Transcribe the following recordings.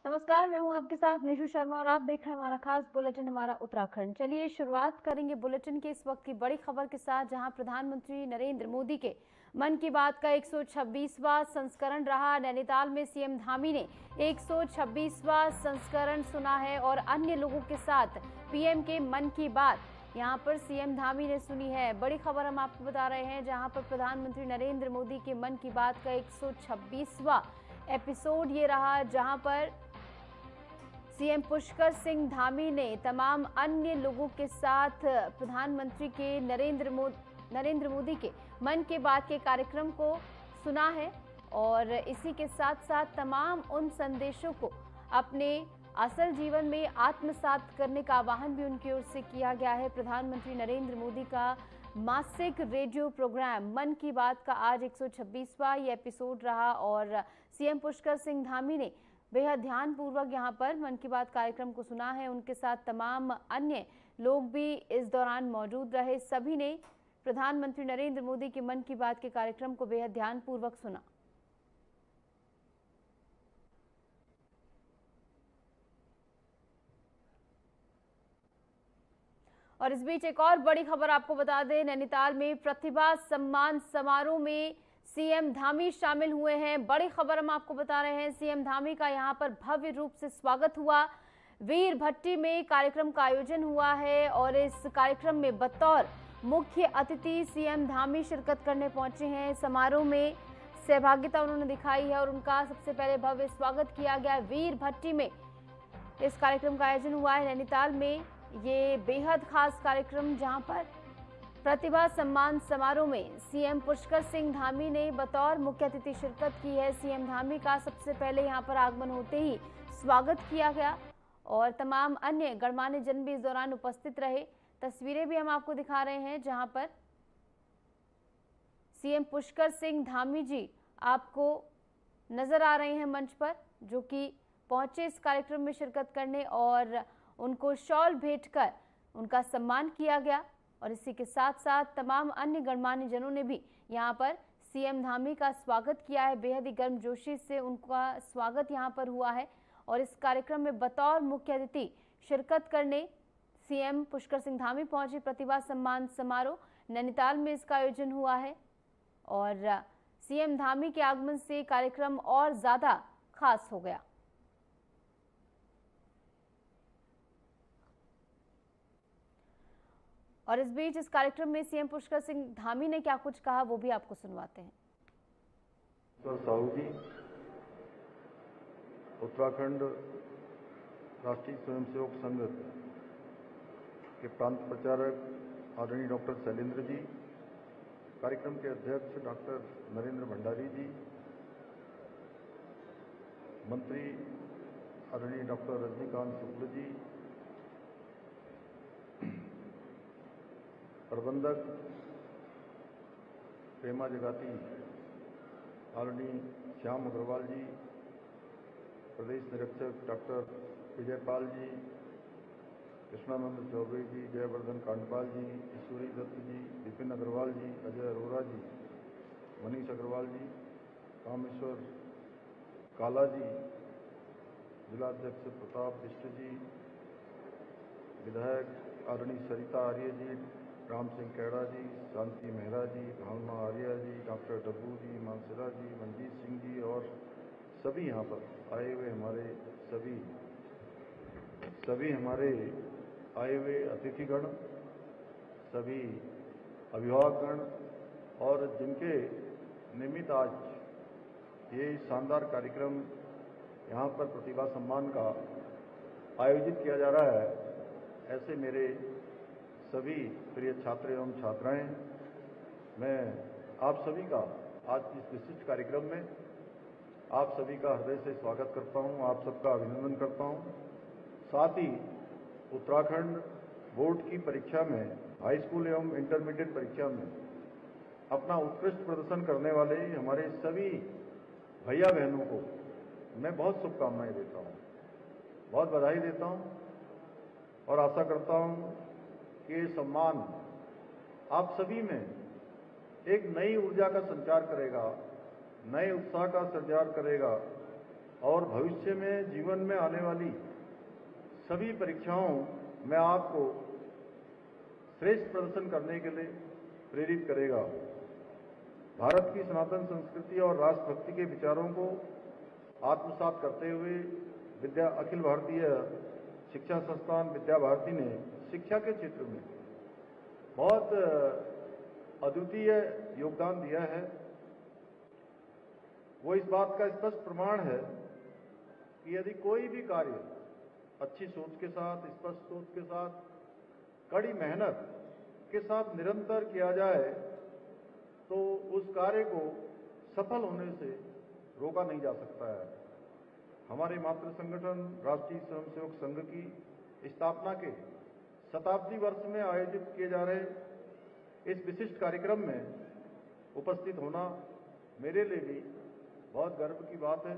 नमस्कार, मैं हूं आपके साथ निशु शर्मा और आप देख रहे हैं हमारा खास बुलेटिन हमारा उत्तराखंड। चलिए शुरुआत करेंगे बुलेटिन के इस वक्त की बड़ी खबर के साथ, जहां प्रधानमंत्री नरेंद्र मोदी के मन की बात का 126वां संस्करण रहा। नैनीताल में सीएम धामी ने 126वां संस्करण सुना है और अन्य लोगों के साथ पीएम के मन की बात यहां पर सीएम धामी ने सुनी है। बड़ी खबर हम आपको बता रहे हैं, जहां पर प्रधानमंत्री नरेंद्र मोदी के मन की बात का 126वां एपिसोड ये रहा, जहां पर सीएम पुष्कर सिंह धामी ने तमाम अन्य लोगों के साथ प्रधानमंत्री के नरेंद्र मोदी के मन की बात के कार्यक्रम को सुना है और इसी के साथ साथ तमाम उन संदेशों को अपने असल जीवन में आत्मसात करने का आह्वान भी उनकी ओर से किया गया है। प्रधानमंत्री नरेंद्र मोदी का मासिक रेडियो प्रोग्राम मन की बात का आज 126वां ये एपिसोड रहा और सीएम पुष्कर सिंह धामी ने बेहद ध्यानपूर्वक यहाँ पर मन की बात कार्यक्रम को सुना है। उनके साथ तमाम अन्य लोग भी इस दौरान मौजूद रहे। सभी ने प्रधानमंत्री नरेंद्र मोदी के मन की बात के कार्यक्रम को बेहद ध्यानपूर्वक सुना। और इस बीच एक और बड़ी खबर आपको बता दें, नैनीताल में प्रतिभा सम्मान समारोह में सीएम धामी शामिल हुए हैं। बड़ी खबर हम आपको बता रहे हैं, सीएम धामी का यहां पर भव्य रूप से स्वागत हुआ। वीर भट्टी में कार्यक्रम का आयोजन हुआ है और इस कार्यक्रम में बतौर मुख्य अतिथि सीएम धामी शिरकत करने पहुंचे हैं। समारोह में सहभागिता उन्होंने दिखाई है और उनका सबसे पहले भव्य स्वागत किया गया। वीर भट्टी में इस कार्यक्रम का आयोजन हुआ है नैनीताल में। ये बेहद खास कार्यक्रम, जहां पर प्रतिभा सम्मान समारोह में सीएम पुष्कर सिंह धामी ने बतौर मुख्य अतिथि शिरकत की है। सीएम धामी का सबसे पहले यहां पर आगमन होते ही स्वागत किया गया और तमाम अन्य गणमान्य जन भी इस दौरान उपस्थित रहे। तस्वीरें भी हम आपको दिखा रहे हैं, जहां पर सीएम पुष्कर सिंह धामी जी आपको नजर आ रहे हैं मंच पर, जो कि पहुंचे इस कार्यक्रम में शिरकत करने और उनको शॉल भेंट कर उनका सम्मान किया गया। और इसी के साथ साथ तमाम अन्य गणमान्य जनों ने भी यहाँ पर सीएम धामी का स्वागत किया है। बेहद ही गर्मजोशी से उनका स्वागत यहाँ पर हुआ है और इस कार्यक्रम में बतौर मुख्य अतिथि शिरकत करने सीएम पुष्कर सिंह धामी पहुंचे। प्रतिभा सम्मान समारोह नैनीताल में इसका आयोजन हुआ है और सीएम धामी के आगमन से कार्यक्रम और ज्यादा खास हो गया। और इस बीच इस कार्यक्रम में सीएम पुष्कर सिंह धामी ने क्या कुछ कहा, वो भी आपको सुनवाते हैं। साहू जी, उत्तराखंड राष्ट्रीय स्वयंसेवक संघ के प्रांत प्रचारक आदरणीय डॉक्टर शैलेंद्र जी, कार्यक्रम के अध्यक्ष डॉक्टर नरेंद्र भंडारी जी, मंत्री आदरणीय डॉक्टर रजनीकांत शुक्ल जी, प्रबंधक प्रेमा जगाती आदरणीय श्याम अग्रवाल जी, प्रदेश निरीक्षक डॉक्टर विजयपाल जी, कृष्णानंद चौबे जी, जयवर्धन कांडपाल जी, ईश्वरी दत्त जी, विपिन अग्रवाल जी, अजय अरोरा जी, मनीष अग्रवाल जी, कामेश्वर काला जी, जिलाध्यक्ष प्रताप बिष्ट जी, विधायक आदरणीय सरिता आर्य जी, राम सिंह कैड़ा जी, शांति मेहरा जी, भावना आर्या जी, डॉक्टर डब्बू जी, मानसरा जी, मनजीत सिंह जी और सभी यहाँ पर आए हुए हमारे सभी हमारे आए हुए अतिथिगण, सभी अभिभावकगण और जिनके निमित्त आज ये शानदार कार्यक्रम यहाँ पर प्रतिभा सम्मान का आयोजित किया जा रहा है, ऐसे मेरे सभी प्रिय छात्र एवं छात्राएं, मैं आप सभी का आज इस विशिष्ट कार्यक्रम में आप सभी का हृदय से स्वागत करता हूं, आप सबका अभिनंदन करता हूं। साथ ही उत्तराखंड बोर्ड की परीक्षा में, हाई स्कूल एवं इंटरमीडिएट परीक्षा में अपना उत्कृष्ट प्रदर्शन करने वाले हमारे सभी भैया बहनों को मैं बहुत शुभकामनाएं देता हूं, बहुत बधाई देता हूं और आशा करता हूं कि ये सम्मान आप सभी में एक नई ऊर्जा का संचार करेगा, नए उत्साह का संचार करेगा और भविष्य में जीवन में आने वाली सभी परीक्षाओं में आपको श्रेष्ठ प्रदर्शन करने के लिए प्रेरित करेगा। भारत की सनातन संस्कृति और राष्ट्रभक्ति के विचारों को आत्मसात करते हुए अखिल भारतीय शिक्षा संस्थान विद्या भारती ने शिक्षा के क्षेत्र में बहुत अद्वितीय योगदान दिया है। वो इस बात का स्पष्ट प्रमाण है कि यदि कोई भी कार्य अच्छी सोच के साथ, स्पष्ट सोच के साथ, कड़ी मेहनत के साथ निरंतर किया जाए तो उस कार्य को सफल होने से रोका नहीं जा सकता है। हमारे मातृ संगठन राष्ट्रीय स्वयंसेवक संघ की स्थापना के शताब्दी वर्ष में आयोजित किए जा रहे इस विशिष्ट कार्यक्रम में उपस्थित होना मेरे लिए भी बहुत गर्व की बात है।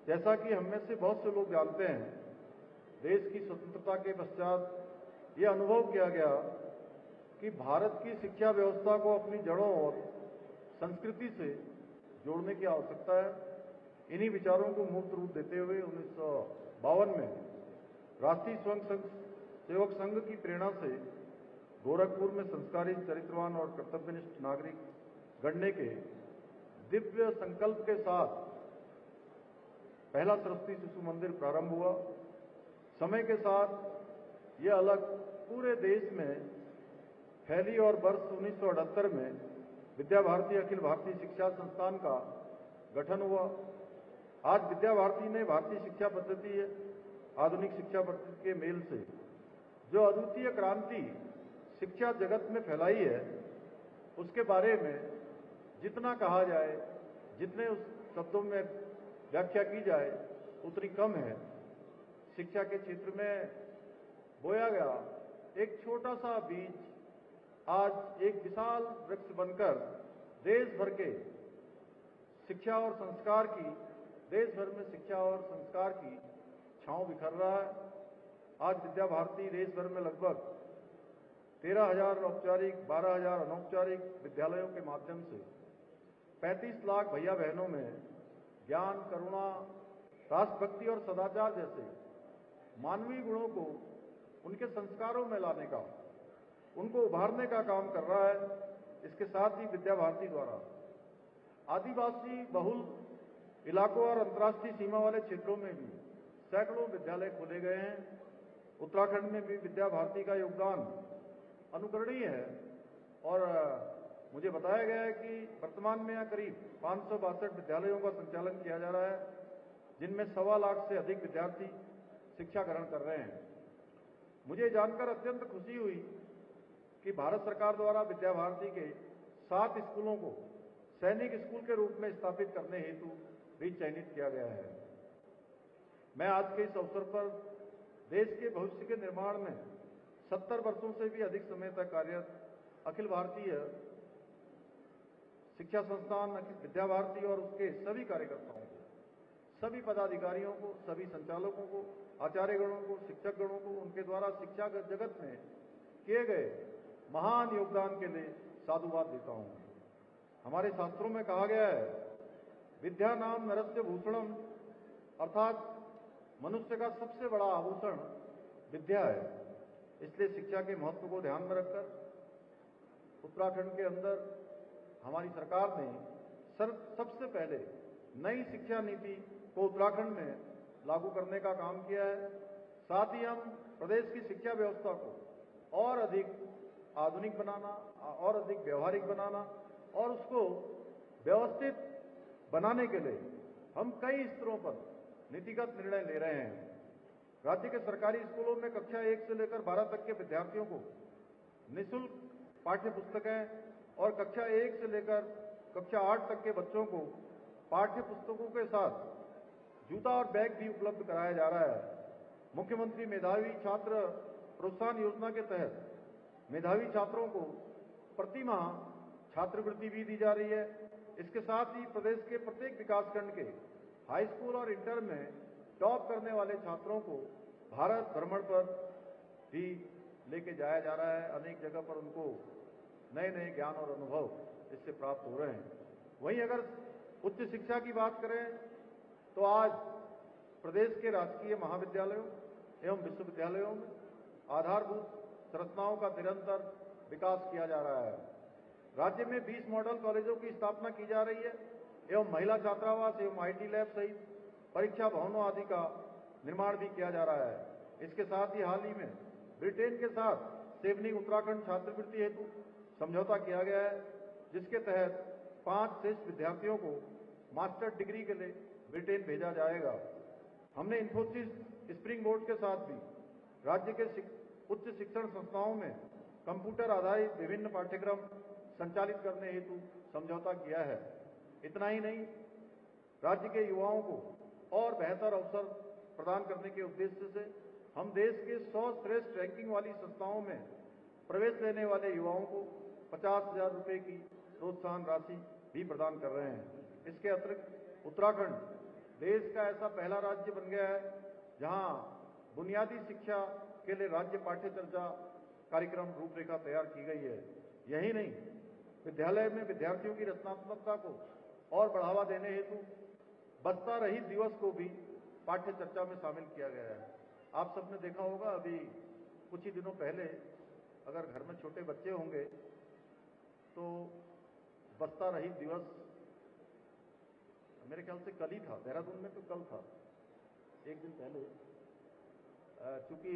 जैसा कि हम में से बहुत से लोग जानते हैं, देश की स्वतंत्रता के पश्चात ये अनुभव किया गया कि भारत की शिक्षा व्यवस्था को अपनी जड़ों और संस्कृति से जोड़ने की आवश्यकता है। इन्हीं विचारों को मूर्त रूप देते हुए 1952 में राष्ट्रीय स्वयंसेवक संघ की प्रेरणा से गोरखपुर में संस्कारित, चरित्रवान और कर्तव्यनिष्ठ नागरिक गढ़ने के दिव्य संकल्प के साथ पहला सरस्वती शिशु मंदिर प्रारंभ हुआ। समय के साथ यह अलग पूरे देश में फैली और वर्ष 1978 में विद्या भारती अखिल भारतीय शिक्षा संस्थान का गठन हुआ। आज विद्या भारती ने भारतीय शिक्षा पद्धति, आधुनिक शिक्षा पद्धति के मेल से जो अद्वितीय क्रांति शिक्षा जगत में फैलाई है, उसके बारे में जितना कहा जाए, जितने उस शब्दों में व्याख्या की जाए उतनी कम है। शिक्षा के क्षेत्र में बोया गया एक छोटा सा बीज आज एक विशाल वृक्ष बनकर देश भर के शिक्षा और संस्कार की, देश भर में शिक्षा और संस्कार की छांव बिखर रहा है। आज विद्या भारती देश भर में लगभग 13,000 औपचारिक, 12,000 अनौपचारिक विद्यालयों के माध्यम से 35 लाख भैया बहनों में ज्ञान, करुणा, राष्ट्रभक्ति और सदाचार जैसे मानवीय गुणों को उनके संस्कारों में लाने का, उनको उभारने का काम कर रहा है। इसके साथ ही विद्या भारती द्वारा आदिवासी बहुल इलाकों और अंतर्राष्ट्रीय सीमा वाले क्षेत्रों में भी सैकड़ों विद्यालय खोले गए हैं। उत्तराखंड में भी विद्या भारती का योगदान अनुकरणीय है और मुझे बताया गया है कि वर्तमान में यहाँ करीब 562 विद्यालयों का संचालन किया जा रहा है, जिनमें 1.25 लाख से अधिक विद्यार्थी शिक्षा ग्रहण कर रहे हैं। मुझे जानकर अत्यंत खुशी हुई कि भारत सरकार द्वारा विद्या भारती के 7 स्कूलों को सैनिक स्कूल के रूप में स्थापित करने हेतु भी चयनित किया गया है। मैं आज के इस अवसर पर देश के भविष्य के निर्माण में 70 वर्षों से भी अधिक समय तक कार्यरत अखिल भारतीय शिक्षा संस्थान विद्या भारती और उसके सभी कार्यकर्ताओं को, सभी पदाधिकारियों को, सभी संचालकों को, आचार्यगणों को, शिक्षकगणों को उनके द्वारा शिक्षा जगत में किए गए महान योगदान के लिए साधुवाद देता हूं। हमारे शास्त्रों में कहा गया है, विद्या नाम नरस्य भूषणम, अर्थात मनुष्य का सबसे बड़ा आभूषण विद्या है। इसलिए शिक्षा के महत्व को ध्यान में रखकर उत्तराखंड के अंदर हमारी सरकार ने सबसे पहले नई शिक्षा नीति को उत्तराखंड में लागू करने का काम किया है। साथ ही हम प्रदेश की शिक्षा व्यवस्था को और अधिक आधुनिक बनाना, और अधिक व्यवहारिक बनाना और उसको व्यवस्थित बनाने के लिए हम कई स्तरों पर नीतिगत निर्णय ले रहे हैं। राज्य के सरकारी स्कूलों में कक्षा 1 से लेकर 12 तक के विद्यार्थियों को निःशुल्क पाठ्य पुस्तकें और कक्षा 1 से लेकर कक्षा 8 तक के बच्चों को पाठ्य पुस्तकों के साथ जूता और बैग भी उपलब्ध कराया जा रहा है। मुख्यमंत्री मेधावी छात्र प्रोत्साहन योजना के तहत मेधावी छात्रों को प्रति माह छात्रवृत्ति भी दी जा रही है। इसके साथ ही प्रदेश के प्रत्येक विकासखंड के हाई स्कूल और इंटर में टॉप करने वाले छात्रों को भारत भ्रमण पर भी लेके जाया जा रहा है। अनेक जगह पर उनको नए नए ज्ञान और अनुभव इससे प्राप्त हो रहे हैं। वहीं अगर उच्च शिक्षा की बात करें तो आज प्रदेश के राजकीय महाविद्यालयों एवं विश्वविद्यालयों में आधारभूत संरचनाओं का निरंतर विकास किया जा रहा है। राज्य में 20 मॉडल कॉलेजों की स्थापना की जा रही है एवं महिला छात्रावास एवं IT लैब सहित परीक्षा भवनों आदि का निर्माण भी किया जा रहा है। इसके साथ ही हाल ही में ब्रिटेन के साथ सेवनिंग उत्तराखंड छात्रवृत्ति हेतु समझौता किया गया है, जिसके तहत 5 श्रेष्ठ विद्यार्थियों को मास्टर डिग्री के लिए ब्रिटेन भेजा जाएगा। हमने इन्फोसिस स्प्रिंग बोर्ड के साथ भी राज्य के उच्च शिक्षण संस्थाओं में कंप्यूटर आधारित विभिन्न पाठ्यक्रम संचालित करने हेतु समझौता किया है। इतना ही नहीं, राज्य के युवाओं को और बेहतर अवसर प्रदान करने के उद्देश्य से हम देश के 100 श्रेष्ठ रैंकिंग वाली संस्थाओं में प्रवेश लेने वाले युवाओं को 50,000 रुपये की प्रोत्साहन राशि भी प्रदान कर रहे हैं। इसके अतिरिक्त उत्तराखंड देश का ऐसा पहला राज्य बन गया है जहां बुनियादी शिक्षा के लिए राज्य पाठ्य चर्चा कार्यक्रम रूपरेखा तैयार की गई है। यही नहीं, विद्यालय में विद्यार्थियों की रचनात्मकता को और बढ़ावा देने हेतु बस्ता रहित दिवस को भी पाठ्य चर्चा में शामिल किया गया है। आप सबने देखा होगा, अभी कुछ ही दिनों पहले अगर घर में छोटे बच्चे होंगे तो बस्ता रहित दिवस मेरे ख्याल से कल ही था, देहरादून में तो कल था, एक दिन पहले, चूंकि।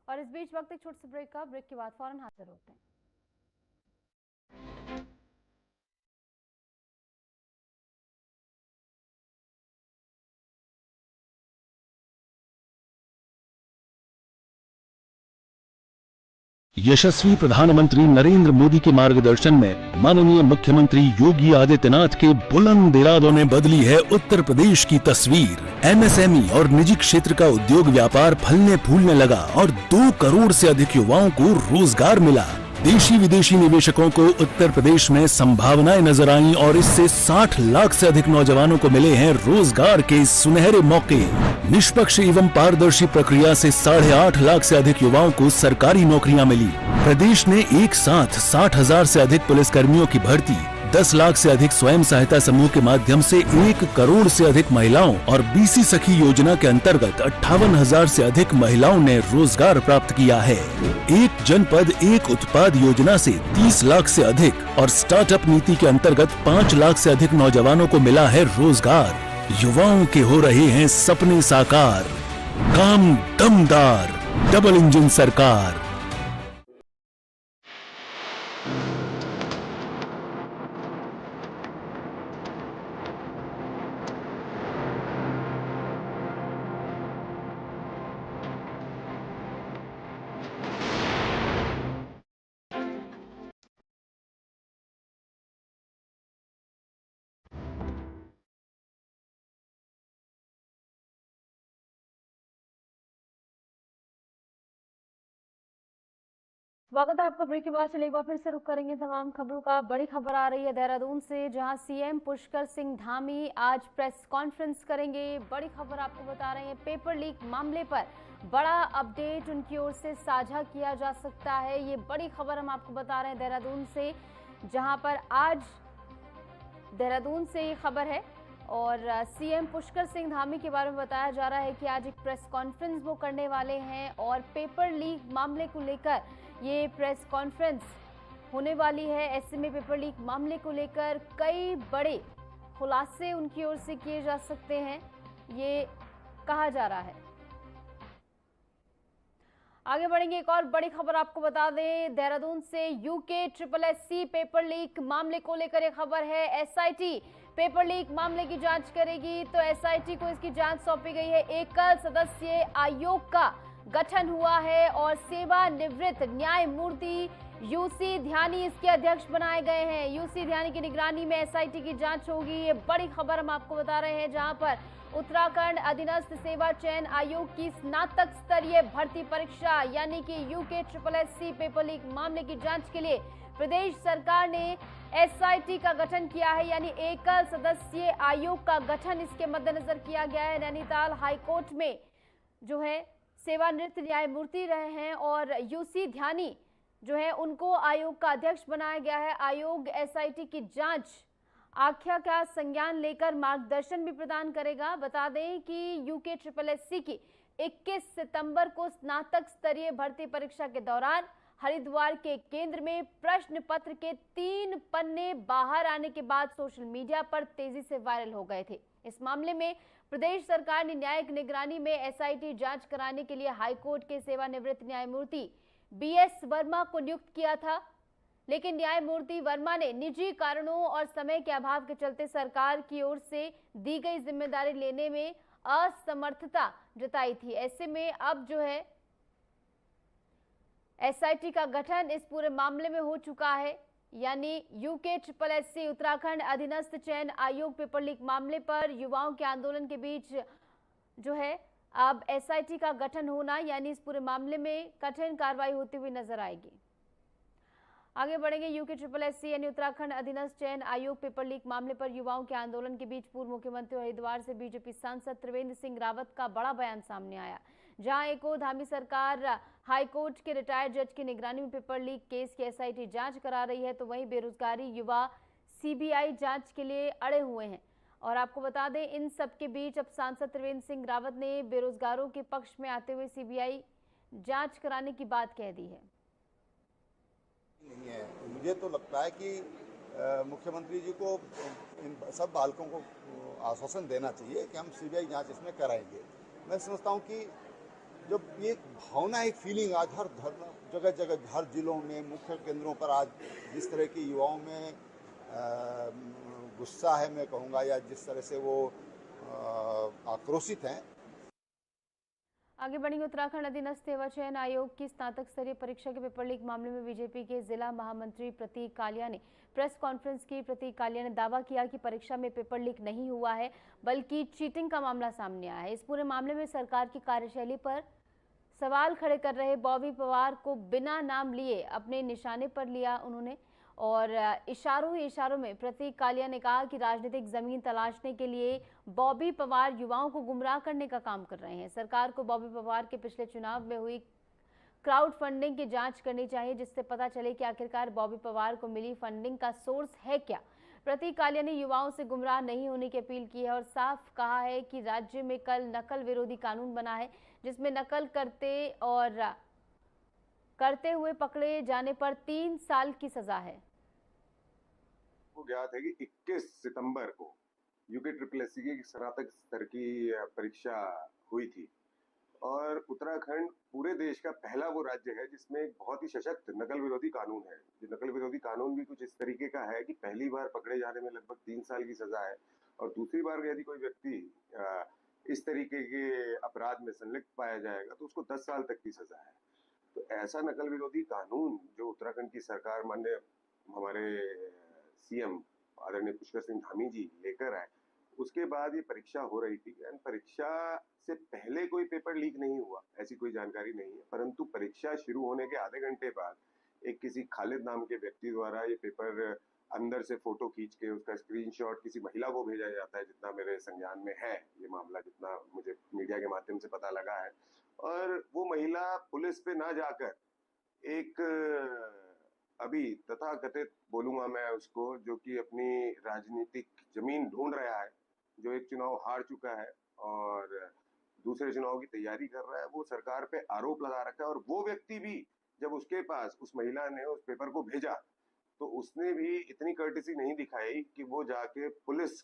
और इस बीच वक्त एक छोटे से ब्रेक के बाद फौरन हाजिर होते हैं। यशस्वी प्रधानमंत्री नरेंद्र मोदी के मार्गदर्शन में माननीय मुख्यमंत्री योगी आदित्यनाथ के बुलंद इरादों ने बदली है उत्तर प्रदेश की तस्वीर। MSME और निजी क्षेत्र का उद्योग व्यापार फलने फूलने लगा और 2 करोड़ से अधिक युवाओं को रोजगार मिला। देशी विदेशी निवेशकों को उत्तर प्रदेश में संभावनाएं नजर आईं और इससे 60 लाख से अधिक नौजवानों को मिले हैं रोजगार के सुनहरे मौके। निष्पक्ष एवं पारदर्शी प्रक्रिया से 8.5 लाख से अधिक युवाओं को सरकारी नौकरियां मिली। प्रदेश ने एक साथ 60,000 से अधिक पुलिसकर्मियों की भर्ती, 10 लाख से अधिक स्वयं सहायता समूह के माध्यम से 1 करोड़ से अधिक महिलाओं और BC सखी योजना के अंतर्गत 58,000 से अधिक महिलाओं ने रोजगार प्राप्त किया है। एक जनपद एक उत्पाद योजना से 30 लाख से अधिक और स्टार्टअप नीति के अंतर्गत 5 लाख से अधिक नौजवानों को मिला है रोजगार। युवाओं के हो रहे हैं सपने साकार। काम दमदार, डबल इंजन सरकार। स्वागत है आपका ब्रेक के बाद। चलिए एक बार फिर से रुक करेंगे तमाम खबरों का। बड़ी खबर आ रही है देहरादून से, जहां CM पुष्कर सिंह धामी आज प्रेस कॉन्फ्रेंस करेंगे। बड़ी खबर आपको बता रहे हैं, पेपर लीक मामले पर बड़ा अपडेट उनकी ओर से साझा किया जा सकता है। ये बड़ी खबर हम आपको बता रहे हैं देहरादून से, जहां पर आज देहरादून से ये खबर है और CM पुष्कर सिंह धामी के बारे में बताया जा रहा है कि आज एक प्रेस कॉन्फ्रेंस वो करने वाले हैं और पेपर लीक मामले को लेकर ये प्रेस कॉन्फ्रेंस होने वाली है। SMA पेपर लीक मामले को लेकर कई बड़े खुलासे उनकी ओर से किए जा सकते हैं, ये कहा जा रहा है। आगे बढ़ेंगे, एक और बड़ी खबर आपको बता दें देहरादून से। UKSSC पेपर लीक मामले को लेकर यह खबर है। SIT पेपर लीक मामले की जांच करेगी, तो SIT को इसकी जांच सौंपी गई है। एकल सदस्यीय आयोग का गठन हुआ है और सेवानिवृत्त न्यायमूर्ति UC ध्यानी इसके अध्यक्ष बनाए गए हैं। UC ध्यानी की निगरानी में SIT की जांच होगी। ये बड़ी खबर हम आपको बता रहे हैं, जहां पर उत्तराखंड अधीनस्थ सेवा चयन आयोग की स्नातक स्तरीय भर्ती परीक्षा यानी कि UKSSC पेपर लीक मामले की जांच के लिए प्रदेश सरकार ने SIT का गठन किया है, यानी एकल सदस्यीय आयोग का गठन इसके मद्देनजर किया गया है। नैनीताल हाईकोर्ट में जो है सेवानिवृत्त न्यायमूर्ति रहे हैं और UC ध्यानी जो है उनको आयोग का अध्यक्ष बनाया गया है। आयोग SIT की जांच आख्या का संज्ञान लेकर मार्गदर्शन भी प्रदान करेगा। बता दें कि यूके SSSC की 21 सितंबर को स्नातक स्तरीय भर्ती परीक्षा के दौरान हरिद्वार के केंद्र में प्रश्न पत्र के 3 पन्ने बाहर आने के बाद सोशल मीडिया पर तेजी से वायरल हो गए थे। इस मामले में प्रदेश सरकार ने न्यायिक निगरानी में SIT जांच कराने के लिए हाईकोर्ट के सेवानिवृत्त न्यायमूर्ति BS वर्मा को नियुक्त किया था, लेकिन न्यायमूर्ति वर्मा ने निजी कारणों और समय के अभाव के चलते सरकार की ओर से दी गई जिम्मेदारी लेने में असमर्थता जताई थी। ऐसे में अब जो है SIT का गठन इस पूरे मामले में हो चुका है, यानी यूके SSSC उत्तराखंड अधीनस्थ चयन आयोग पेपर लीक मामले पर युवाओं के आंदोलन के बीच जो है अब SIT का गठन होना, यानी इस पूरे मामले में कठिन कार्रवाई होती हुई नजर आएगी। आगे बढ़ेंगे। यूके SSSC यानी उत्तराखंड अधीनस्थ चयन आयोग पेपर लीक मामले पर युवाओं के आंदोलन के बीच पूर्व मुख्यमंत्री और हरिद्वार से बीजेपी सांसद त्रिवेंद्र सिंह रावत का बड़ा बयान सामने आया। जहां एक ओर धामी सरकार हाईकोर्ट के रिटायर्ड जज की निगरानी में पेपर लीक केस की SIT जांच करा रही है, तो वहीं बेरोजगारी युवा CBI जांच के लिए अड़े हुए हैं। और आपको बता दें, इन सब के बीच अब सांसद त्रिवेंद्र सिंह रावत ने बेरोजगारों के पक्ष में आते हुए CBI जांच कराने की बात कह दी है। नहीं है, मुझे तो लगता है कि मुख्यमंत्री जी को इन सब बालकों को आश्वासन देना चाहिए कि हम CBI जांच इसमें कराएंगे। मैं समझता हूँ कि जब ये भावना, एक फीलिंग आज हर जगह जगह हर जिलों में मुख्य केंद्रों पर आज जिस तरह की युवाओं में गुस्सा है, मैं कहूँगा, या जिस तरह से वो आक्रोशित हैं। आगे बढ़ेंगे। उत्तराखंड अधीनस्थ सेवा चयन आयोग की स्नातक स्तरीय परीक्षा के पेपर लीक मामले में बीजेपी के जिला महामंत्री प्रतीक कालिया ने प्रेस कॉन्फ्रेंस की। प्रतीक कालिया ने दावा किया कि परीक्षा में पेपर लीक नहीं हुआ है, बल्कि चीटिंग का मामला सामने आया है। इस पूरे मामले में सरकार की कार्यशैली पर सवाल खड़े कर रहे बॉबी पवार को बिना नाम लिए अपने निशाने पर लिया उन्होंने, और इशारों में प्रतीक कालिया ने कहा कि राजनीतिक जमीन तलाशने के लिए बॉबी पवार युवाओं को गुमराह करने का काम कर रहे हैं। सरकार को बॉबी पवार के पिछले चुनाव में हुई क्राउड फंडिंग की जांच करनी चाहिए, जिससे पता चले कि आखिरकार बॉबी पवार को मिली फंडिंग का सोर्स है क्या। प्रतीक कालिया ने युवाओं से गुमराह नहीं होने की अपील की है और साफ कहा है कि राज्य में कल नकल विरोधी कानून बना है, जिसमें नकल करते हुए पकड़े जाने पर 3 साल की सजा है। को ज्ञात है कि 21 सितंबर को यूके SSSC की स्नातक स्तर की परीक्षा हुई थी और उत्तराखंड पूरे देश का पहला वो राज्य है जिसमें एक बहुत ही सशक्त नकल विरोधी कानून है। ये नकल विरोधी कानून भी कुछ इस तरीके का है कि पहली बार पकड़े जाने में लगभग 3 साल की सजा है और दूसरी बार यदि कोई व्यक्ति इस तरीके के अपराध में संलिप्त पाया जाएगा तो उसको 10 साल तक की सजा है। तो ऐसा नकल विरोधी कानून जो उत्तराखंड की सरकार, माननीय हमारे CM आदरणीय पुष्कर सिंह धामी जी लेकर आए, उसके बाद ये परीक्षा हो रही थी। परीक्षा से पहले कोई पेपर लीक नहीं हुआ, ऐसी कोई जानकारी नहीं है, परंतु परीक्षा शुरू होने के आधे घंटे बाद एक किसी खालिद नाम के व्यक्ति द्वारा ये पेपर अंदर से फोटो खींच के उसका स्क्रीनशॉट किसी महिला को भेजा जाता है, जितना मेरे संज्ञान में है ये मामला, जितना मुझे मीडिया के माध्यम से पता लगा है। और वो महिला पुलिस पे ना जाकर एक अभी तथाकथित बोलूंगा मैं उसको, जो कि अपनी राजनीतिक जमीन ढूंढ रहा है, जो एक चुनाव हार चुका है और दूसरे चुनाव की तैयारी कर रहा है, वो सरकार पे आरोप लगा रखा है। और वो व्यक्ति भी जब उसके पास उस महिला ने उस पेपर को भेजा तो उसने भी इतनी कर्टेसी नहीं दिखाई कि वो जाके पुलिस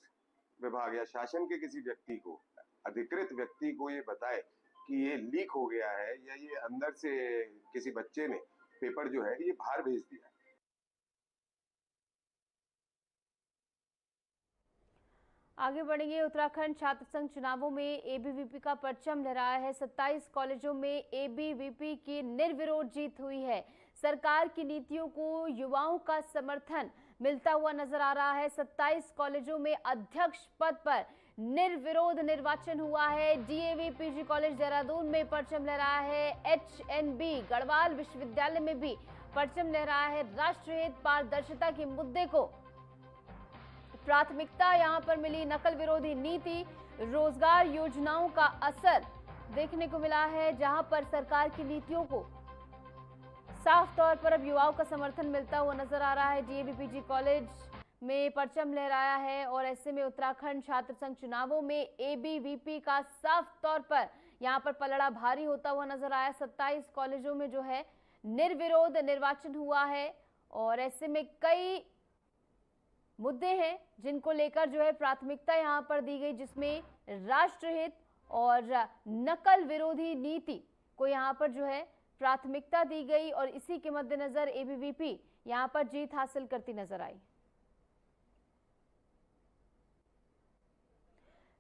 विभाग या शासन के किसी व्यक्ति को, अधिकृत व्यक्ति को ये बताए कि ये लीक हो गया है या ये अंदर से किसी बच्चे ने पेपर जो है ये बाहर भेज दिया। आगे बढ़ेंगे। उत्तराखंड छात्र संघ चुनावों में ABVP का परचम लहराया है। 27 कॉलेजों में ABVP की निर्विरोध जीत हुई है। सरकार की नीतियों को युवाओं का समर्थन मिलता हुआ नजर आ रहा है। 27 कॉलेजों में अध्यक्ष पद पर निर्विरोध निर्वाचन हुआ है। DAV PG कॉलेज देहरादून में परचम लहराया है। HNB गढ़वाल विश्वविद्यालय में भी परचम लहराया है। राष्ट्रीय हित पारदर्शिता के मुद्दे को प्राथमिकता यहां पर मिली। नकल विरोधी नीति, रोजगार योजनाओं का असर देखने को मिला है, जहां पर सरकार की नीतियों को साफ तौर पर अब युवाओं का समर्थन मिलता हुआ नजर आ रहा है। DAV PG कॉलेज में परचम लहराया है और ऐसे में उत्तराखंड छात्र संघ चुनावों में एबीवीपी का साफ तौर पर यहां पर पलड़ा भारी होता हुआ नजर आया। 27 कॉलेजों में जो है निर्विरोध निर्वाचन हुआ है और ऐसे में कई मुद्दे हैं जिनको लेकर जो है प्राथमिकता यहां पर दी गई, जिसमें राष्ट्रहित और नकल विरोधी नीति को यहां पर जो है प्राथमिकता दी गई और इसी के मद्देनजर एबीवीपी यहां पर जीत हासिल करती नजर आई।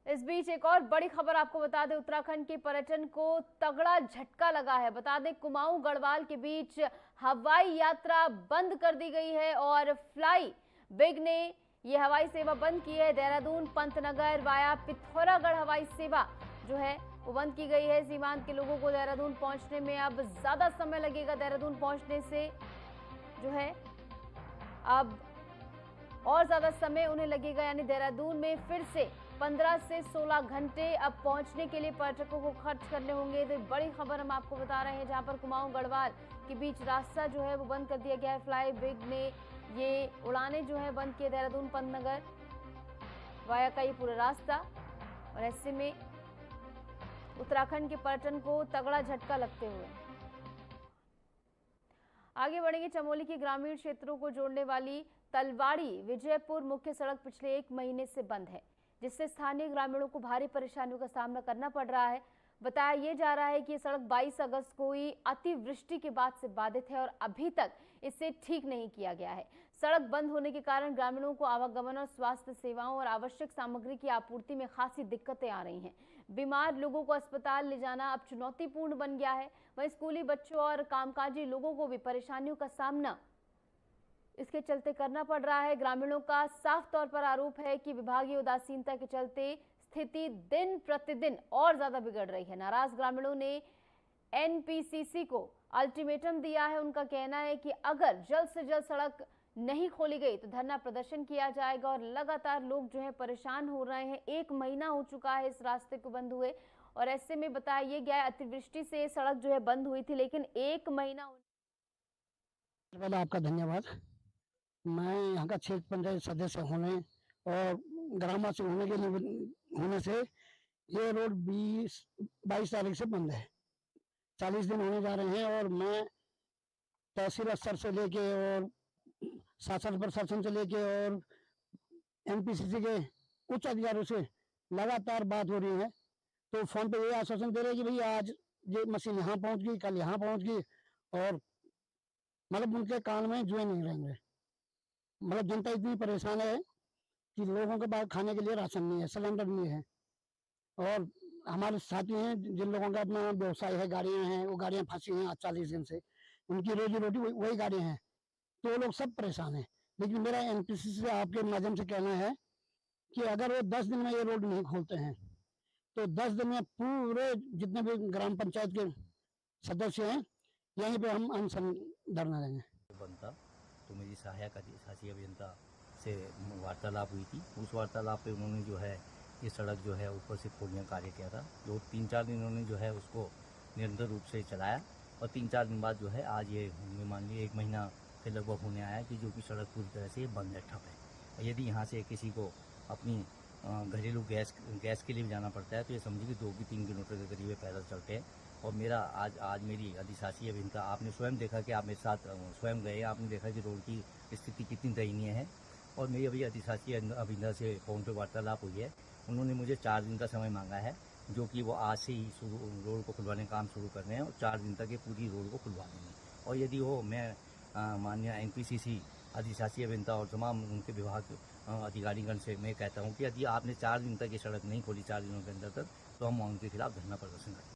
इस बीच एक और बड़ी खबर आपको बता दें, उत्तराखंड के पर्यटन को तगड़ा झटका लगा है। बता दें कुमाऊं गढ़वाल के बीच हवाई यात्रा बंद कर दी गई है और फ्लाई बिग ने ये हवाई सेवा बंद की है। देहरादून पंतनगर वाया पिथौरागढ़ हवाई सेवा जो है वो बंद की गई है। सीमांत के लोगों को देहरादून पहुंचने में अब ज्यादा समय लगेगा। देहरादून पहुंचने से जो है अब और ज्यादा समय उन्हें लगेगा, यानी देहरादून में फिर से 15 से 16 घंटे अब पहुंचने के लिए पर्यटकों को खर्च करने होंगे। तो बड़ी खबर हम आपको बता रहे हैं, जहां पर कुमाऊं गढ़वाल के बीच रास्ता जो है वो बंद कर दिया गया है। फ्लाई बिग ने ये उड़ानें जो है बंद किए, देहरादून पंतनगर वाया का ये पूरा रास्ता, और ऐसे में उत्तराखंड के पर्यटन को तगड़ा झटका लगते हुए आगे बढ़ेंगे। चमोली के ग्रामीण क्षेत्रों को जोड़ने वाली तलवाड़ी विजयपुर मुख्य सड़क पिछले 1 महीने से बंद है, जिससे स्थानीय ग्रामीणों को भारी परेशानियों का सामना करना पड़ रहा है। बताया यह जा रहा है कि ये सड़क 22 अगस्त को हुई अतिवृष्टि के बाद से बाधित है और अभी तक इसे ठीक नहीं किया गया है। सड़क बंद होने के कारण ग्रामीणों को आवागमन और स्वास्थ्य सेवाओं और आवश्यक सामग्री की आपूर्ति में खासी दिक्कतें आ रही हैं। बीमार लोगों को अस्पताल ले जाना अब चुनौतीपूर्ण बन गया है। वहीं स्कूली बच्चों और कामकाजी लोगों को भी परेशानियों का सामना इसके चलते करना पड़ रहा है। ग्रामीणों का साफ तौर पर आरोप है कि विभागीय उदासीनता के चलते स्थिति दिन प्रतिदिन और ज्यादा बिगड़ रही है। नाराज ग्रामीणों ने एनपीसीसी को अल्टीमेटम दिया है। उनका कहना है कि अगर जल्द से जल्द सड़क नहीं खोली गई तो धरना प्रदर्शन किया जाएगा और लगातार लोग जो है परेशान हो रहे हैं। 1 महीना हो चुका है इस रास्ते को बंद हुए और ऐसे में बताया ये गया अतिवृष्टि से सड़क जो है बंद हुई थी, लेकिन 1 महीना। पहले आपका धन्यवाद। मैं यहाँ का क्षेत्र पंचायत सदस्य होने और ग्रामा से होने से ये रोड 22 तारीख से बंद है। 40 दिन होने जा रहे हैं और मैं तहसील स्तर से लेके और शासन प्रशासन से लेके और एनपीसीसी के उच्च अधिकारियों से लगातार बात हो रही है, तो फोन पे ये आश्वासन दे रहे हैं कि भाई आज ये मशीन यहाँ पहुंच गई, कल यहाँ पहुंच गई, और मतलब उनके कान में जुए नहीं रहेंगे। मतलब जनता इतनी परेशान है कि लोगों के पास खाने के लिए राशन नहीं है, सिलेंडर नहीं है, और हमारे साथी हैं जिन लोगों का अपना व्यवसाय है, गाड़ियां हैं, वो गाड़ियां फंसी हैं आज 40 दिन से, उनकी रोजी रोटी वही गाड़ियां हैं, तो वो लोग सब परेशान हैं। लेकिन मेरा एनपीसीसी से आपके माध्यम से कहना है कि अगर वो 10 दिन में ये रोड नहीं खोलते हैं तो 10 दिन में पूरे जितने भी ग्राम पंचायत के सदस्य हैं यहीं पे हम अनशन धरना देंगे। बनता तो मेरी सहायक अधिशासी अभियंता से वार्तालाप हुई थी। उस वार्तालाप पे उन्होंने जो है ये सड़क जो है ऊपर से खोलने का कार्य किया था, जो 3-4 दिन उन्होंने जो है उसको निरंतर रूप से चलाया और 3-4 दिन बाद जो है आज ये मान लीजिए 1 महीना के लगभग होने आया कि जो कि सड़क पूरी तरह से बंद है, ठप है। यदि यहाँ से किसी को अपनी घरेलू गैस के लिए भी जाना पड़ता है तो ये समझिए कि 2-3 किलोमीटर के करीब पैदल चलते हैं। और मेरा आज मेरी अधिशासी अभियंता, आपने स्वयं देखा कि आप मेरे साथ स्वयं गए, आपने देखा कि रोड की स्थिति कितनी दयनीय है। और मेरी अभी अधिशासी अभियंता से फ़ोन पे वार्तालाप हुई है। उन्होंने मुझे 4 दिन का समय मांगा है, जो कि वो आज से ही रोड को खुलवाने का काम शुरू कर रहे हैं और 4 दिन तक ये पूरी रोड को खुलवा देंगे। और यदि वो मैं माननीय एनपीसीसी अधिशासी अभियंता और तमाम उनके विभाग अधिकारीगण से मैं कहता हूँ कि यदि आपने 4 दिन तक ये सड़क नहीं खोली 4 दिनों के अंदर तक, तो हम उनके खिलाफ धरना प्रदर्शन करेंगे।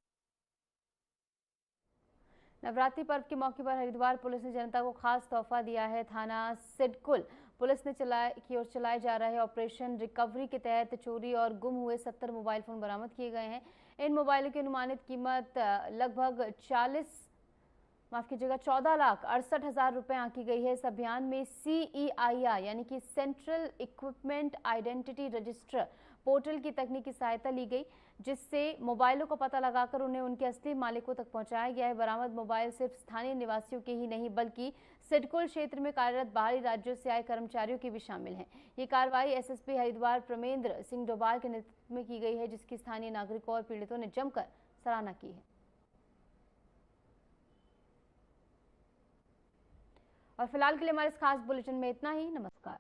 नवरात्रि पर्व के मौके पर हरिद्वार पुलिस ने जनता को खास तोहफा दिया है। थाना सिडकुल पुलिस ने चलाए जा रहे ऑपरेशन रिकवरी के तहत चोरी और गुम हुए 70 मोबाइल फोन बरामद किए गए हैं। इन मोबाइलों की अनुमानित कीमत लगभग 14,68,000 रुपए आंकी गई है। इस अभियान में CEIR यानी कि central equipment identity register portal की तकनीकी सहायता ली गई। जिससे मोबाइलों का पता लगाकर उन्हें उनके असली मालिकों तक पहुंचाया गया है। बरामद मोबाइल सिर्फ स्थानीय निवासियों के ही नहीं बल्कि सिडकुल क्षेत्र में कार्यरत बाहरी राज्यों से आए कर्मचारियों की भी शामिल हैं। ये कार्रवाई एसएसपी हरिद्वार प्रमेंद्र सिंह डोभाल के नेतृत्व में की गई है, जिसकी स्थानीय नागरिकों और पीड़ितों ने जमकर सराहना की है। और फिलहाल के लिए हमारे इस खास बुलेटिन में इतना ही। नमस्कार।